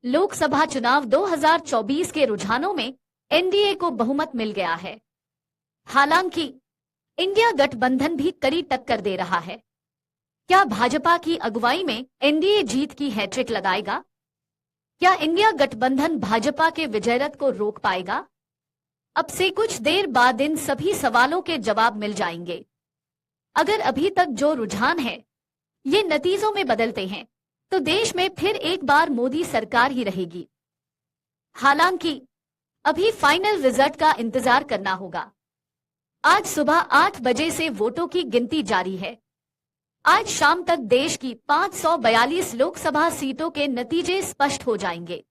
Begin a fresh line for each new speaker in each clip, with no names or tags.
लोकसभा चुनाव 2024 के रुझानों में एनडीए को बहुमत मिल गया है। हालांकि इंडिया गठबंधन भी कड़ी टक्कर दे रहा है। क्या भाजपा की अगुवाई में एनडीए जीत की हैट्रिक लगाएगा? क्या इंडिया गठबंधन भाजपा के विजयरथ को रोक पाएगा? अब से कुछ देर बाद इन सभी सवालों के जवाब मिल जाएंगे। अगर अभी तक जो रुझान है ये नतीजों में बदलते हैं तो देश में फिर एक बार मोदी सरकार ही रहेगी। हालांकि अभी फाइनल रिजल्ट का इंतजार करना होगा। आज सुबह 8 बजे से वोटों की गिनती जारी है। आज शाम तक देश की 542 लोकसभा सीटों के नतीजे स्पष्ट हो जाएंगे।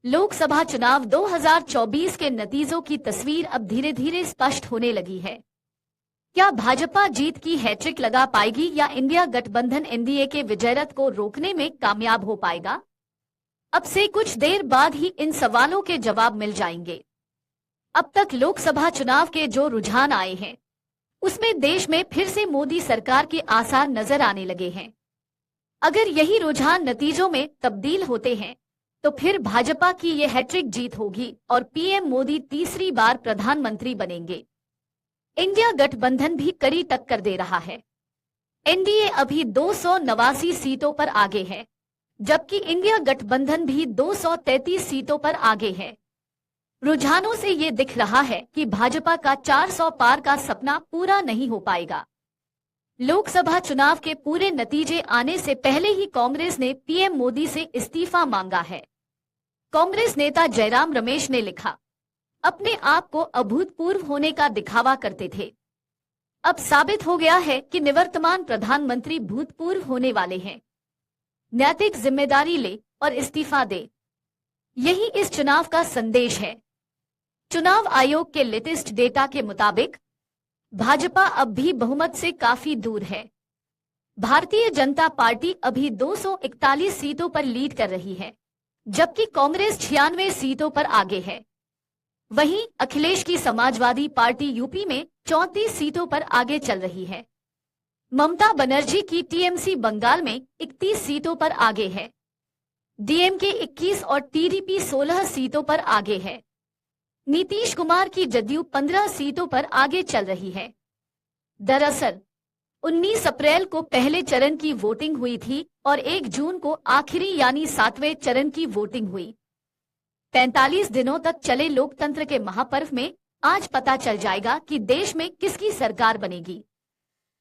लोकसभा चुनाव 2024 के नतीजों की तस्वीर अब धीरे धीरे स्पष्ट होने लगी है। क्या भाजपा जीत की हैट्रिक लगा पाएगी या इंडिया गठबंधन एनडीए के विजयरथ को रोकने में कामयाब हो पाएगा? अब से कुछ देर बाद ही इन सवालों के जवाब मिल जाएंगे। अब तक लोकसभा चुनाव के जो रुझान आए हैं उसमें देश में फिर से मोदी सरकार के आसार नजर आने लगे हैं। अगर यही रुझान नतीजों में तब्दील होते हैं तो फिर भाजपा की ये हैट्रिक जीत होगी और पीएम मोदी तीसरी बार प्रधानमंत्री बनेंगे। इंडिया गठबंधन भी कड़ी टक्कर दे रहा है। एनडीए अभी 289 सीटों पर आगे है, जबकि इंडिया गठबंधन भी 233 सीटों पर आगे है। रुझानों से ये दिख रहा है कि भाजपा का 400 पार का सपना पूरा नहीं हो पाएगा। लोकसभा चुनाव के पूरे नतीजे आने से पहले ही कांग्रेस ने पीएम मोदी से इस्तीफा मांगा है। कांग्रेस नेता जयराम रमेश ने लिखा, अपने आप को अभूतपूर्व होने का दिखावा करते थे। अब साबित हो गया है कि निवर्तमान प्रधानमंत्री भूतपूर्व होने वाले हैं। नैतिक जिम्मेदारी ले और इस्तीफा दे, यही इस चुनाव का संदेश है। चुनाव आयोग के लेटेस्ट डेटा के मुताबिक भाजपा अब भी बहुमत से काफी दूर है। भारतीय जनता पार्टी अभी 241 सीटों पर लीड कर रही है, जबकि कांग्रेस 96 सीटों पर आगे है। वहीं अखिलेश की समाजवादी पार्टी यूपी में 34 सीटों पर आगे चल रही है। ममता बनर्जी की टीएमसी बंगाल में 31 सीटों पर आगे है। डीएमके 21 और टीडीपी 16 सीटों पर आगे है। नीतीश कुमार की जदयू 15 सीटों पर आगे चल रही है। दरअसल 19 अप्रैल को पहले चरण की वोटिंग हुई थी और 1 जून को आखिरी यानी 7वें चरण की वोटिंग हुई। 45 दिनों तक चले लोकतंत्र के महापर्व में आज पता चल जाएगा कि देश में किसकी सरकार बनेगी।